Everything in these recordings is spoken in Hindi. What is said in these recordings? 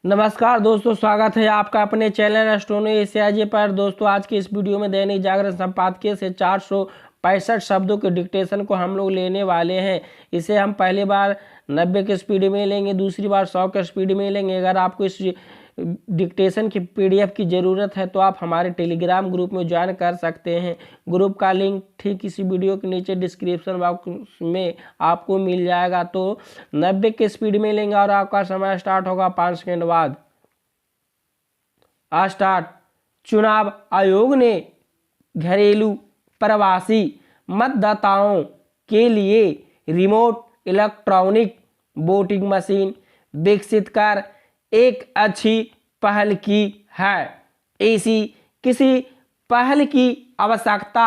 नमस्कार दोस्तों, स्वागत है आपका अपने चैनल एस्ट्रोनो एशियाजी पर। दोस्तों आज की इस वीडियो में दैनिक जागरण संपादकीय से 465 शब्दों के डिक्टेशन को हम लोग लेने वाले हैं। इसे हम पहली बार 90 के स्पीड में लेंगे, दूसरी बार 100 के स्पीड में लेंगे। अगर आपको इस डिक्टेशन की PDF की ज़रूरत है तो आप हमारे टेलीग्राम ग्रुप में ज्वाइन कर सकते हैं। ग्रुप का लिंक ठीक इसी वीडियो के नीचे डिस्क्रिप्शन बॉक्स में आपको मिल जाएगा। तो 90 के स्पीड में लेंगे और आपका समय स्टार्ट होगा 5 सेकेंड बाद। स्टार्ट। चुनाव आयोग ने घरेलू प्रवासी मतदाताओं के लिए रिमोट इलेक्ट्रॉनिक वोटिंग मशीन विकसित कर एक अच्छी पहल की है। ऐसी किसी पहल की आवश्यकता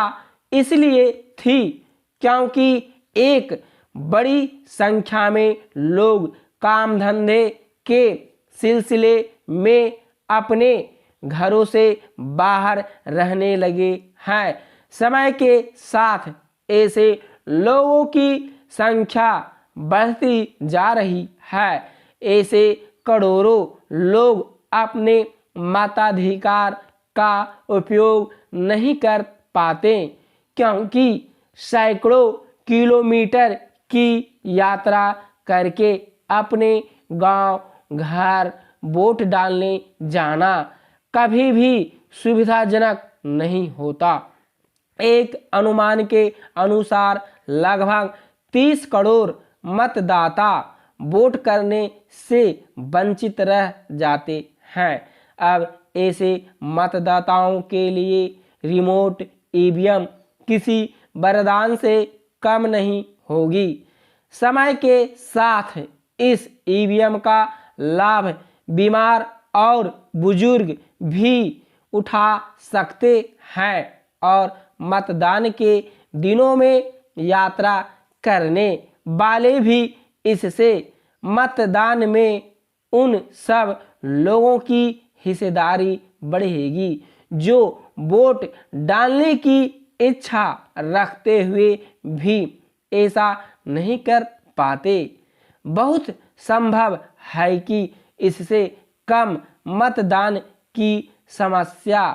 इसलिए थी क्योंकि एक बड़ी संख्या में लोग काम धंधे के सिलसिले में अपने घरों से बाहर रहने लगे हैं। समय के साथ ऐसे लोगों की संख्या बढ़ती जा रही है। ऐसे करोड़ों लोग अपने मताधिकार का उपयोग नहीं कर पाते क्योंकि सैकड़ों किलोमीटर की यात्रा करके अपने गांव घर वोट डालने जाना कभी भी सुविधाजनक नहीं होता। एक अनुमान के अनुसार लगभग 30 करोड़ मतदाता वोट करने से वंचित रह जाते हैं। अब ऐसे मतदाताओं के लिए रिमोट EVM किसी वरदान से कम नहीं होगी। समय के साथ इस EVM का लाभ बीमार और बुजुर्ग भी उठा सकते हैं और मतदान के दिनों में यात्रा करने वाले भी इससे मतदान में उन सब लोगों की हिस्सेदारी बढ़ेगी जो वोट डालने की इच्छा रखते हुए भी ऐसा नहीं कर पाते। बहुत संभव है कि इससे कम मतदान की समस्या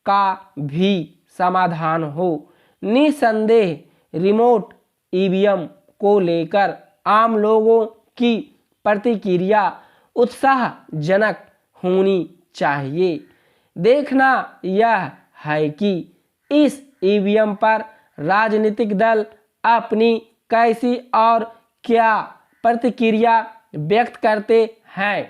का भी समाधान हो। निसंदेह रिमोट EVM को लेकर आम लोगों की प्रतिक्रिया उत्साहजनक होनी चाहिए। देखना यह है कि इस EVM पर राजनीतिक दल अपनी कैसी और क्या प्रतिक्रिया व्यक्त करते हैं।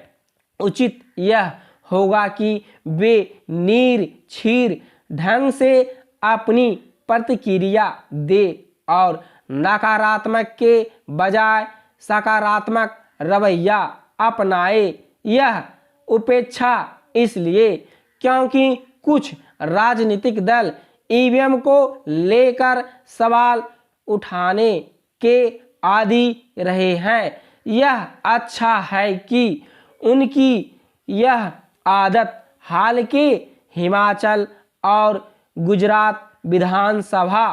उचित यह होगा कि वे निर्भीक ढंग से अपनी प्रतिक्रिया दे और नकारात्मक के बजाय सकारात्मक रवैया अपनाए। यह उपेक्षा इसलिए क्योंकि कुछ राजनीतिक दल EVM को लेकर सवाल उठाने के आदी रहे हैं। यह अच्छा है कि उनकी यह आदत हाल के हिमाचल और गुजरात विधानसभा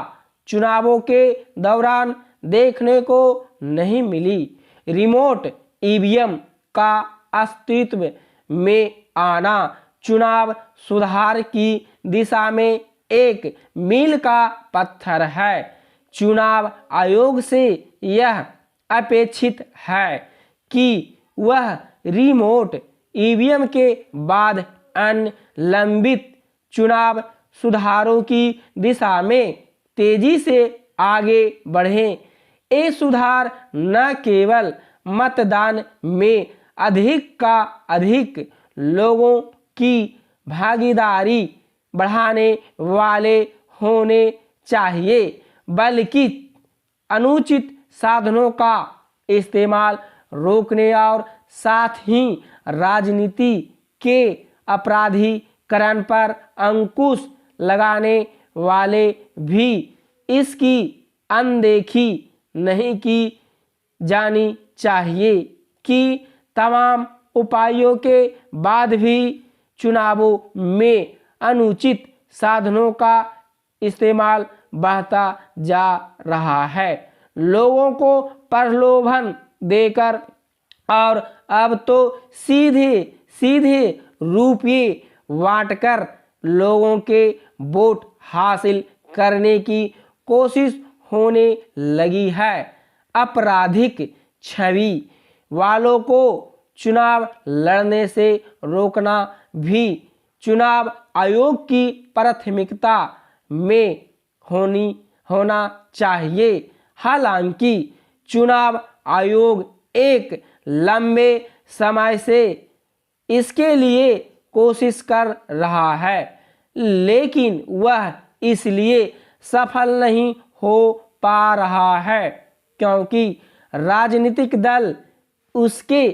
चुनावों के दौरान देखने को नहीं मिली। रिमोट EVM का अस्तित्व में आना चुनाव सुधार की दिशा में एक मील का पत्थर है। चुनाव आयोग से यह अपेक्षित है कि वह रिमोट EVM के बाद अन्य लंबित चुनाव सुधारों की दिशा में तेजी से आगे बढ़ें। ये सुधार न केवल मतदान में अधिक का अधिक लोगों की भागीदारी बढ़ाने वाले होने चाहिए बल्कि अनुचित साधनों का इस्तेमाल रोकने और साथ ही राजनीति के अपराधीकरण पर अंकुश लगाने वाले भी इसकी अनदेखी नहीं की जानी चाहिए कि तमाम उपायों के बाद भी चुनावों में अनुचित साधनों का इस्तेमाल बढ़ता जा रहा है। लोगों को प्रलोभन देकर और अब तो सीधे सीधे रुपये बांटकर लोगों के वोट हासिल करने की कोशिश होने लगी है। आपराधिक छवि वालों को चुनाव लड़ने से रोकना भी चुनाव आयोग की प्राथमिकता में होना चाहिए। हालांकि चुनाव आयोग एक लंबे समय से इसके लिए कोशिश कर रहा है, लेकिन वह इसलिए सफल नहीं हो पा रहा है क्योंकि राजनीतिक दल उसके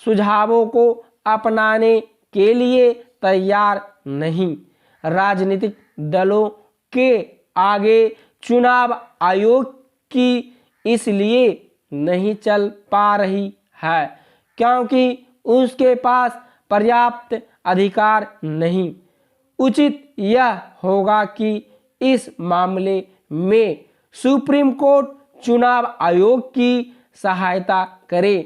सुझावों को अपनाने के लिए तैयार नहीं। राजनीतिक दलों के आगे चुनाव आयोग की इसलिए नहीं चल पा रही है क्योंकि उसके पास पर्याप्त अधिकार नहीं। उचित यह होगा कि इस मामले में सुप्रीम कोर्ट चुनाव आयोग की सहायता करे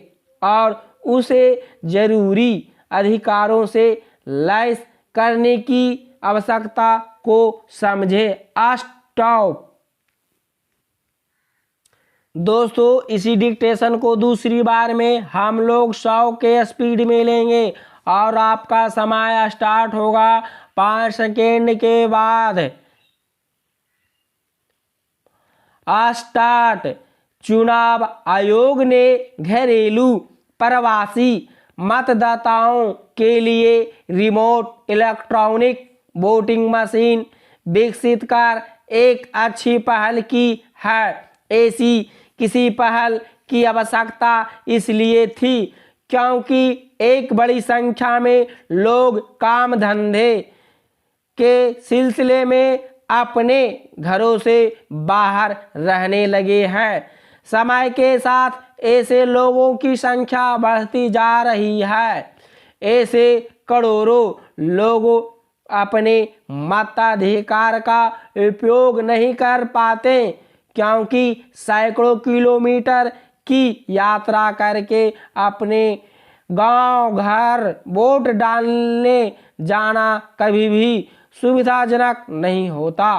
और उसे जरूरी अधिकारों से लैस करने की आवश्यकता को समझे। स्टॉप। दोस्तों, इसी डिक्टेशन को दूसरी बार में हम लोग 100 के स्पीड में लेंगे और आपका समय स्टार्ट होगा 5 सेकेंड के बाद। स्टार्ट। चुनाव आयोग ने घरेलू प्रवासी मतदाताओं के लिए रिमोट इलेक्ट्रॉनिक वोटिंग मशीन विकसित कर एक अच्छी पहल की है। ऐसी किसी पहल की आवश्यकता इसलिए थी क्योंकि एक बड़ी संख्या में लोग काम धंधे के सिलसिले में अपने घरों से बाहर रहने लगे हैं। समय के साथ ऐसे लोगों की संख्या बढ़ती जा रही है। ऐसे करोड़ों लोग अपने मताधिकार का उपयोग नहीं कर पाते क्योंकि सैकड़ों किलोमीटर की यात्रा करके अपने गांव घर वोट डालने जाना कभी भी सुविधाजनक नहीं होता।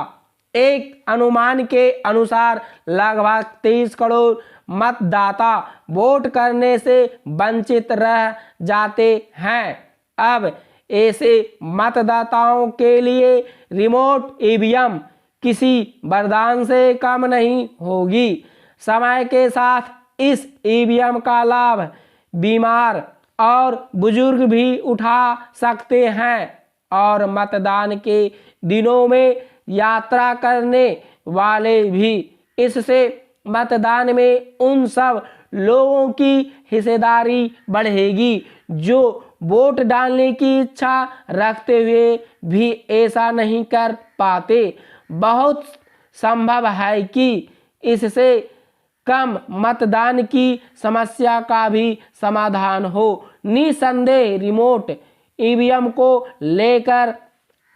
एक अनुमान के अनुसार लगभग 30 करोड़ मतदाता वोट करने से वंचित रह जाते हैं। अब ऐसे मतदाताओं के लिए रिमोट ईवीएम किसी वरदान से कम नहीं होगी। समय के साथ इस ईवीएम का लाभ बीमार और बुजुर्ग भी उठा सकते हैं और मतदान के दिनों में यात्रा करने वाले भी। इससे मतदान में उन सब लोगों की हिस्सेदारी बढ़ेगी जो वोट डालने की इच्छा रखते हुए भी ऐसा नहीं कर पाते। बहुत संभव है कि इससे कम मतदान की समस्या का भी समाधान हो। निसंदेह रिमोट ईवीएम को लेकर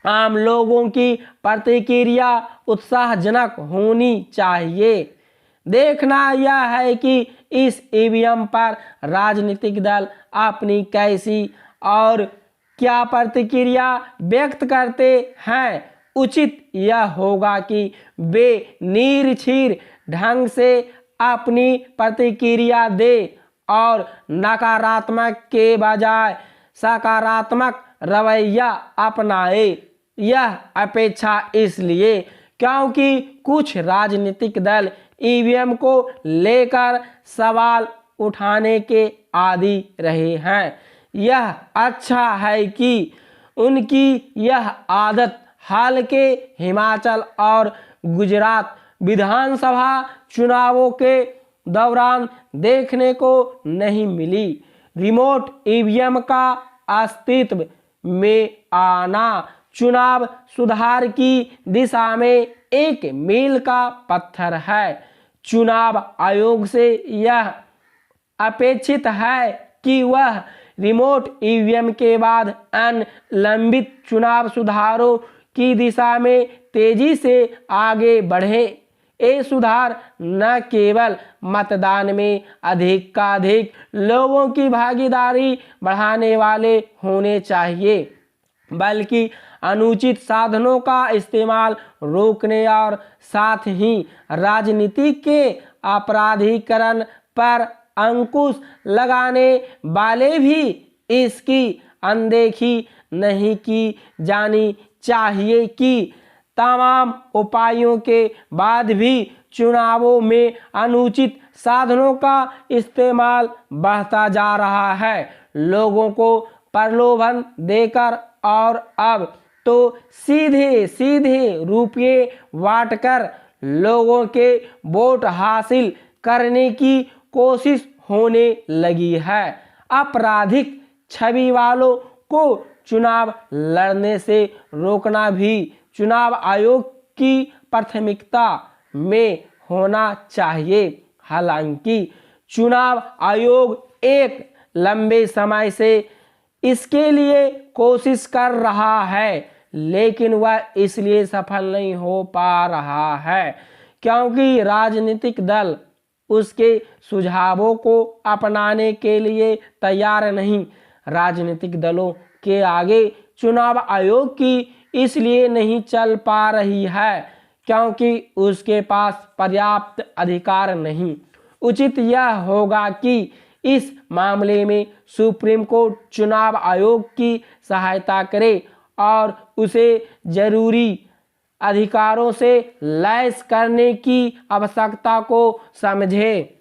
आम लोगों की प्रतिक्रिया उत्साहजनक होनी चाहिए। देखना यह है कि इस ईवीएम पर राजनीतिक दल अपनी कैसी और क्या प्रतिक्रिया व्यक्त करते हैं। उचित यह होगा कि वे निर्भीक ढंग से अपनी प्रतिक्रिया दे और नकारात्मक के बजाय सकारात्मक रवैया अपनाए। यह अपेक्षा इसलिए क्योंकि कुछ राजनीतिक दल ईवीएम को लेकर सवाल उठाने के आदी रहे हैं। यह अच्छा है कि उनकी यह आदत हाल के हिमाचल और गुजरात विधानसभा चुनावों के दौरान देखने को नहीं मिली। रिमोट ईवीएम का अस्तित्व में आना चुनाव सुधार की दिशा में एक मील का पत्थर है। चुनाव आयोग से यह अपेक्षित है कि वह रिमोट ईवीएम के बाद अन्य लंबित चुनाव सुधारों की दिशा में तेजी से आगे बढ़े। ये सुधार न केवल मतदान में अधिक का अधिक लोगों की भागीदारी बढ़ाने वाले होने चाहिए, बल्कि अनुचित साधनों का इस्तेमाल रोकने और साथ ही राजनीति के अपराधीकरण पर अंकुश लगाने वाले भी इसकी अनदेखी नहीं की जानी चाहिए कि तमाम उपायों के बाद भी चुनावों में अनुचित साधनों का इस्तेमाल बढ़ता जा रहा है। लोगों को प्रलोभन देकर और अब तो सीधे सीधे रुपये बांटकर लोगों के वोट हासिल करने की कोशिश होने लगी है। आपराधिक छवि वालों को चुनाव लड़ने से रोकना भी चुनाव आयोग की प्राथमिकता में होना चाहिए। हालांकि चुनाव आयोग एक लंबे समय से इसके लिए कोशिश कर रहा है, लेकिन वह इसलिए सफल नहीं हो पा रहा है क्योंकि राजनीतिक दल उसके सुझावों को अपनाने के लिए तैयार नहीं। राजनीतिक दलों के आगे चुनाव आयोग की इसलिए नहीं चल पा रही है क्योंकि उसके पास पर्याप्त अधिकार नहीं। उचित यह होगा कि इस मामले में सुप्रीम कोर्ट चुनाव आयोग की सहायता करे और उसे जरूरी अधिकारों से लैस करने की आवश्यकता को समझे।